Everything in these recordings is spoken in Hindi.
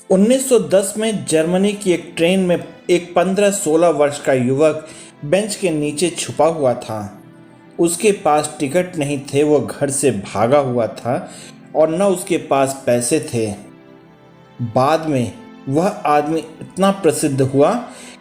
1910 में जर्मनी की एक ट्रेन में एक 15-16 वर्ष का युवक बेंच के नीचे छुपा हुआ था। उसके पास टिकट नहीं थे, वो घर से भागा हुआ था और न उसके पास पैसे थे। बाद में वह आदमी इतना प्रसिद्ध हुआ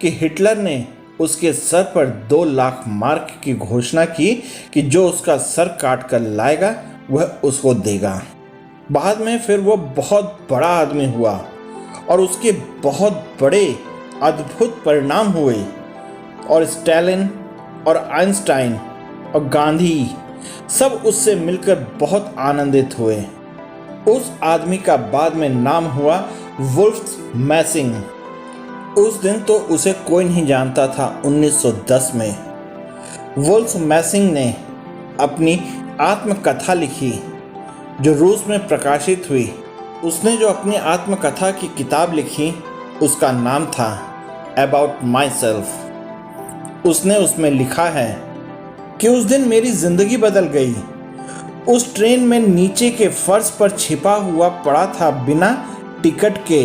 कि हिटलर ने उसके सर पर 2 लाख मार्क की घोषणा की कि जो उसका सर काट कर लाएगा वह उसको देगा। बाद में फिर वो बहुत बड़ा आदमी हुआ और उसके बहुत बड़े अद्भुत परिणाम हुए और स्टालिन और आइंस्टाइन और गांधी सब उससे मिलकर बहुत आनंदित हुए। उस आदमी का बाद में नाम हुआ वुल्फ मैसिंग। उस दिन तो उसे कोई नहीं जानता था। 1910 में वुल्फ मैसिंग ने अपनी आत्मकथा लिखी जो रूस में प्रकाशित हुई। उसने जो अपनी आत्मकथा की किताब लिखी उसका नाम था अबाउट माई सेल्फ। उसने उसमें लिखा है कि उस दिन मेरी जिंदगी बदल गई। उस ट्रेन में नीचे के फर्श पर छिपा हुआ पड़ा था बिना टिकट के।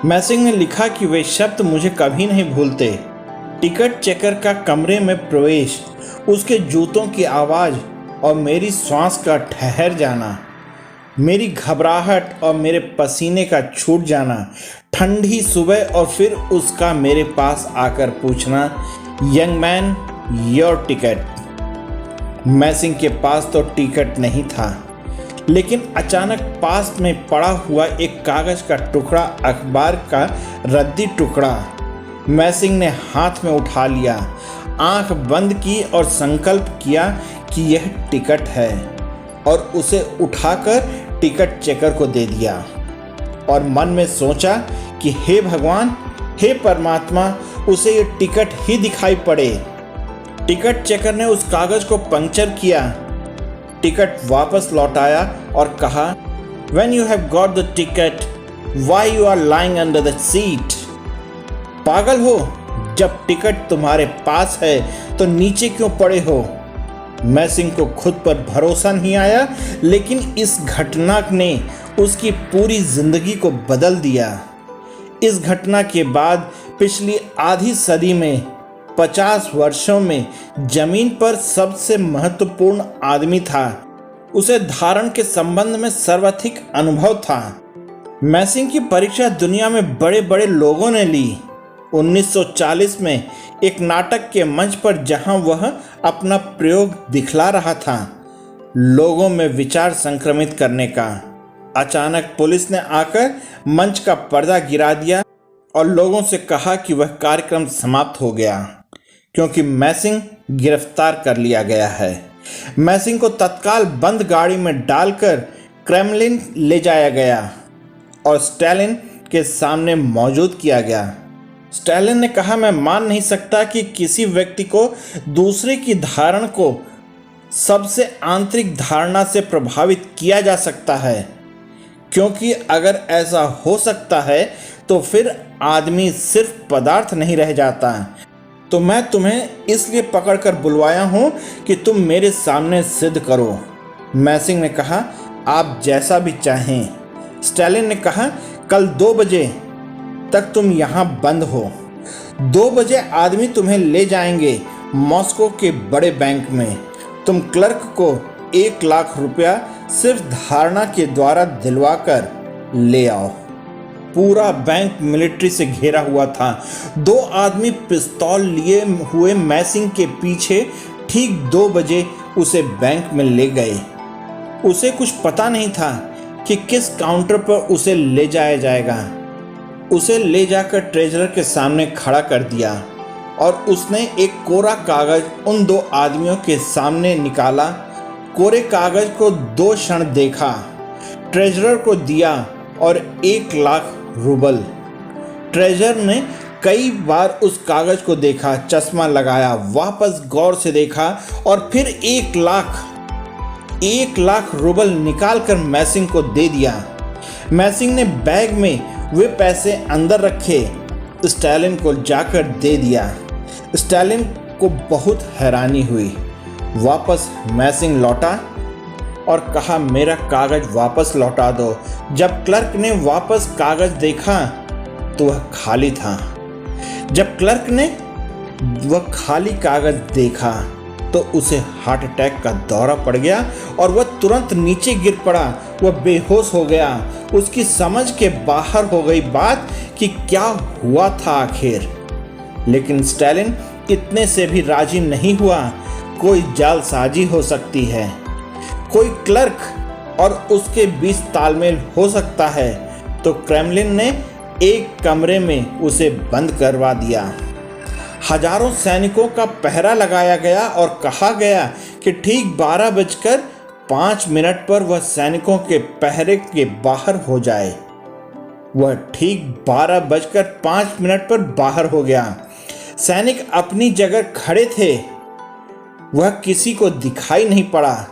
मैसिंग ने लिखा कि वे शब्द मुझे कभी नहीं भूलते। टिकट चेकर का कमरे में प्रवेश, उसके जूतों की आवाज़ और मेरी श्वास का ठहर जाना, मेरी घबराहट और मेरे पसीने का छूट जाना, ठंडी सुबह और फिर उसका मेरे पास आकर पूछना, यंग मैन योर टिकट। मैसिंग के पास तो टिकट नहीं था, लेकिन अचानक पास में पड़ा हुआ एक कागज़ का टुकड़ा, अखबार का रद्दी टुकड़ा मैसिंग ने हाथ में उठा लिया, आंख बंद की और संकल्प किया कि यह टिकट है और उसे उठाकर टिकट चेकर को दे दिया और मन में सोचा कि हे भगवान, हे परमात्मा, उसे ये टिकट ही दिखाई पड़े। टिकट चेकर ने उस कागज़ को पंक्चर किया, टिकट वापस लौटाया और कहा, When you have got the ticket, why you are lying under the seat? पागल हो, जब टिकट तुम्हारे पास है तो नीचे क्यों पड़े हो? मैसिंग को खुद पर भरोसा नहीं आया, लेकिन इस घटना ने उसकी पूरी जिंदगी को बदल दिया। इस घटना के बाद पिछली आधी सदी में 50 वर्षों में जमीन पर सबसे महत्वपूर्ण आदमी था। उसे धारण के संबंध में सर्वाधिक अनुभव था। मैसिंग की परीक्षा दुनिया में बड़े बड़े लोगों ने ली। 1940 में एक नाटक के मंच पर जहां वह अपना प्रयोग दिखला रहा था, लोगों में विचार संक्रमित करने का, अचानक पुलिस ने आकर मंच का पर्दा गिरा दिया और लोगों से कहा कि वह कार्यक्रम समाप्त हो गया क्योंकि मैसिंग गिरफ्तार कर लिया गया है। मैसिंग को तत्काल बंद गाड़ी में डालकर क्रेमलिन ले जाया गया और स्टालिन के सामने मौजूद किया गया। स्टालिन ने कहा, मैं मान नहीं सकता कि किसी व्यक्ति को दूसरे की धारणा को सबसे आंतरिक धारणा से प्रभावित किया जा सकता है, क्योंकि अगर ऐसा हो सकता है तो फिर आदमी सिर्फ पदार्थ नहीं रह जाता। तो मैं तुम्हें इसलिए पकड़कर बुलवाया हूँ कि तुम मेरे सामने सिद्ध करो। मैसिंग ने कहा, आप जैसा भी चाहें। स्टालिन ने कहा, कल 2 बजे तक तुम यहाँ बंद हो। 2 बजे आदमी तुम्हें ले जाएंगे मॉस्को के बड़े बैंक में। तुम क्लर्क को 1 लाख रुपया सिर्फ धारणा के द्वारा दिलवा कर ले आओ। पूरा बैंक मिलिट्री से घेरा हुआ था। 2 आदमी पिस्तौल लिए हुए मैसिंग के पीछे ठीक 2 बजे उसे बैंक में ले गए। उसे कुछ पता नहीं था कि किस काउंटर पर उसे ले जाया जाएगा। उसे ले जाकर ट्रेजरर के सामने खड़ा कर दिया और उसने एक कोरा कागज उन 2 आदमियों के सामने निकाला। कोरे कागज को 2 क्षण देखा, ट्रेजरर को दिया और 1 लाख रूबल। ट्रेजरर ने कई बार उस कागज को देखा, चश्मा लगाया, वापस गौर से देखा और फिर 1 लाख रूबल निकालकर मैसिंग को दे दिया। मैसिंग ने बैग में वे पैसे अंदर रखे, स्टालिन को जाकर दे दिया। स्टालिन को बहुत हैरानी हुई। वापस मैसिंग लौटा और कहा, मेरा कागज वापस लौटा दो। जब क्लर्क ने वापस कागज देखा तो वह खाली था। जब क्लर्क ने वह खाली कागज देखा तो उसे हार्ट अटैक का दौरा पड़ गया और वह तुरंत नीचे गिर पड़ा। वह बेहोश हो गया। उसकी समझ के बाहर हो गई बात कि क्या हुआ था आखिर। लेकिन स्टालिन इतने से भी राजी नहीं हुआ। कोई जालसाजी हो सकती है, कोई क्लर्क और उसके बीच तालमेल हो सकता है। तो क्रेमलिन ने एक कमरे में उसे बंद करवा दिया। हजारों सैनिकों का पहरा लगाया गया और कहा गया कि ठीक 12:05 पर वह सैनिकों के पहरे के बाहर हो जाए। वह ठीक 12:05 पर बाहर हो गया। सैनिक अपनी जगह खड़े थे। वह किसी को दिखाई नहीं पड़ा।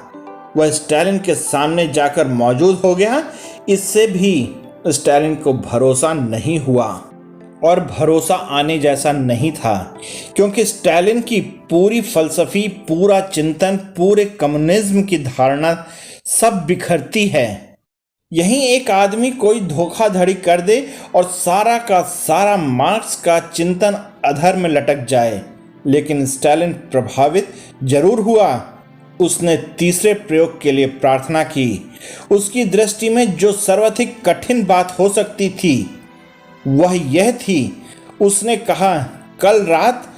वह स्टालिन के सामने जाकर मौजूद हो गया। इससे भी स्टालिन को भरोसा नहीं हुआ और भरोसा आने जैसा नहीं था, क्योंकि स्टालिन की पूरी फलसफी, पूरा चिंतन, पूरे कम्युनिज्म की धारणा सब बिखरती है। यहीं एक आदमी कोई धोखाधड़ी कर दे और सारा का सारा मार्क्स का चिंतन अधर में लटक जाए। लेकिन स्टालिन प्रभावित जरूर हुआ। उसने तीसरे प्रयोग के लिए प्रार्थना की। उसकी दृष्टि में जो सर्वाधिक कठिन बात हो सकती थी वह यह थी। उसने कहा, कल रात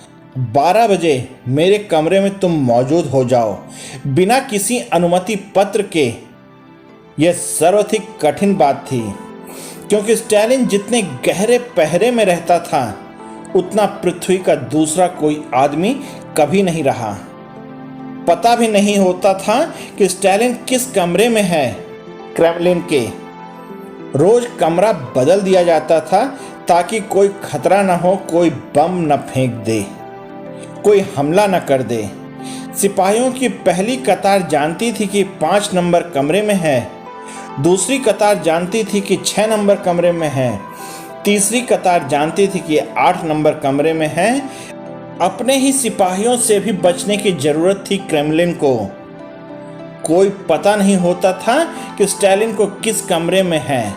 12 बजे मेरे कमरे में तुम मौजूद हो जाओ, बिना किसी अनुमति पत्र के। यह सर्वाधिक कठिन बात थी, क्योंकि स्टालिन जितने गहरे पहरे में रहता था उतना पृथ्वी का दूसरा कोई आदमी कभी नहीं रहा। पता भी नहीं होता था कि स्टालिन किस कमरे में है। क्रेमलिन के रोज कमरा बदल दिया जाता था ताकि कोई खतरा न हो, कोई बम न फेंक दे, कोई हमला न कर दे। सिपाहियों की पहली कतार जानती थी कि 5 नंबर कमरे में है, दूसरी कतार जानती थी कि 6 नंबर कमरे में है, तीसरी कतार जानती थी कि 8 नंबर कमरे में है। अपने ही सिपाहियों से भी बचने की जरूरत थी क्रेमलिन को। कोई पता नहीं होता था कि स्टालिन को किस कमरे में है।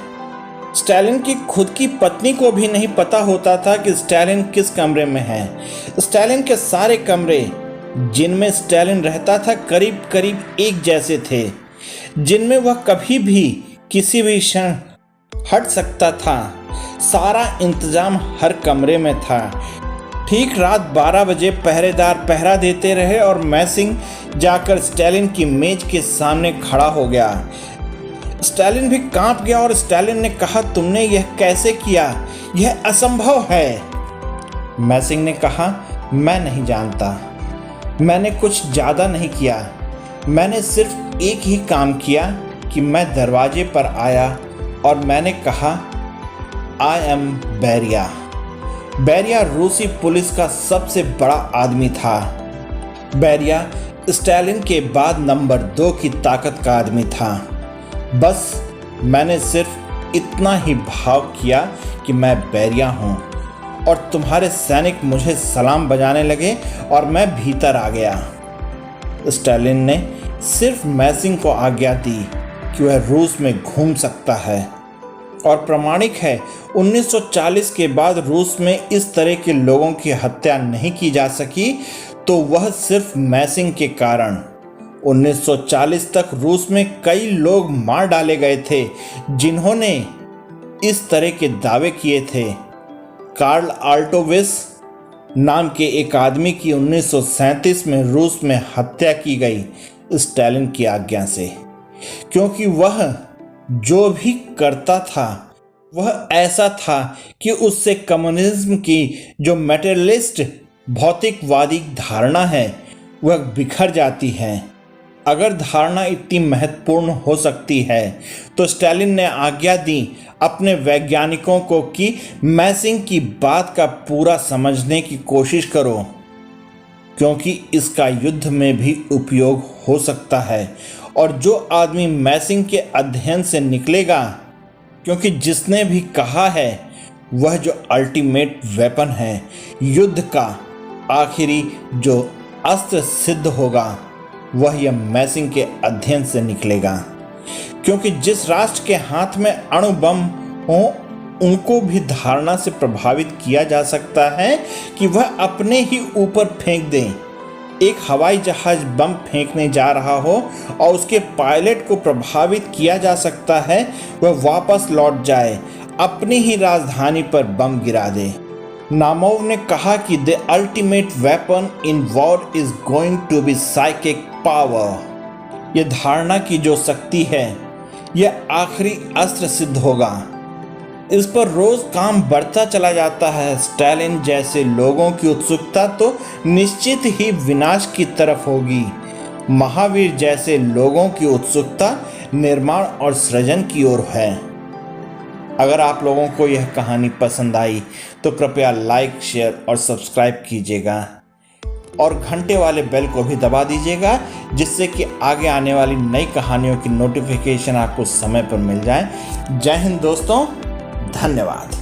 स्टालिन की खुद की पत्नी को भी नहीं पता होता था कि स्टालिन किस कमरे में है। स्टालिन के सारे कमरे जिनमें स्टालिन रहता था करीब करीब एक जैसे थे, जिनमें वह कभी भी किसी भी क्षण हट सकता था। सारा इंतजाम हर कमरे में था। ठीक रात 12 बजे पहरेदार पहरा देते रहे और मैसिंग जाकर स्टालिन की मेज के सामने खड़ा हो गया। स्टालिन भी कांप गया और स्टालिन ने कहा, तुमने यह कैसे किया? यह असंभव है। मैसिंग ने कहा, मैं नहीं जानता। मैंने कुछ ज़्यादा नहीं किया। मैंने सिर्फ एक ही काम किया कि मैं दरवाजे पर आया और मैंने कहा, आई एम बेरिया। बेरिया रूसी पुलिस का सबसे बड़ा आदमी था। बेरिया स्टालिन के बाद नंबर 2 की ताकत का आदमी था। बस मैंने सिर्फ इतना ही भाव किया कि मैं बेरिया हूँ, और तुम्हारे सैनिक मुझे सलाम बजाने लगे और मैं भीतर आ गया। स्टालिन ने सिर्फ मैसिंग को आज्ञा दी कि वह रूस में घूम सकता है, और प्रमाणिक है 1940 के बाद रूस में इस तरह के लोगों की हत्या नहीं की जा सकी, तो वह सिर्फ मैसिंग के कारण। 1940 तक रूस में कई लोग मार डाले गए थे जिन्होंने इस तरह के दावे किए थे। कार्ल आल्टोविस नाम के एक आदमी की 1937 में रूस में हत्या की गई स्टालिन की आज्ञा से, क्योंकि वह जो भी करता था वह ऐसा था कि उससे कम्युनिज्म की जो मटेरियलिस्ट भौतिकवादी धारणा है वह बिखर जाती है। अगर धारणा इतनी महत्वपूर्ण हो सकती है तो स्टालिन ने आज्ञा दी अपने वैज्ञानिकों को कि मैसिंग की बात का पूरा समझने की कोशिश करो, क्योंकि इसका युद्ध में भी उपयोग हो सकता है। और जो आदमी मैसिंग के अध्ययन से निकलेगा, क्योंकि जिसने भी कहा है वह जो अल्टीमेट वेपन है, युद्ध का आखिरी जो अस्त्र सिद्ध होगा, वह यह मैसिंग के अध्ययन से निकलेगा, क्योंकि जिस राष्ट्र के हाथ में अणु बम हो उनको भी धारणा से प्रभावित किया जा सकता है कि वह अपने ही ऊपर फेंक दें। एक हवाई जहाज बम फेंकने जा रहा हो और उसके पायलट को प्रभावित किया जा सकता है वह वापस लौट जाए, अपनी ही राजधानी पर बम गिरा दे। नामोव ने कहा कि the ultimate weapon in war is going to be psychic power. यह धारणा की जो शक्ति है यह आखिरी अस्त्र सिद्ध होगा। इस पर रोज काम बढ़ता चला जाता है। स्टालिन जैसे लोगों की उत्सुकता तो निश्चित ही विनाश की तरफ होगी। महावीर जैसे लोगों की उत्सुकता निर्माण और सृजन की ओर है। अगर आप लोगों को यह कहानी पसंद आई तो कृपया लाइक, शेयर और सब्सक्राइब कीजिएगा और घंटे वाले बेल को भी दबा दीजिएगा, जिससे कि आगे आने वाली नई कहानियों की नोटिफिकेशन आपको समय पर मिल जाए। जय हिंद दोस्तों, धन्यवाद।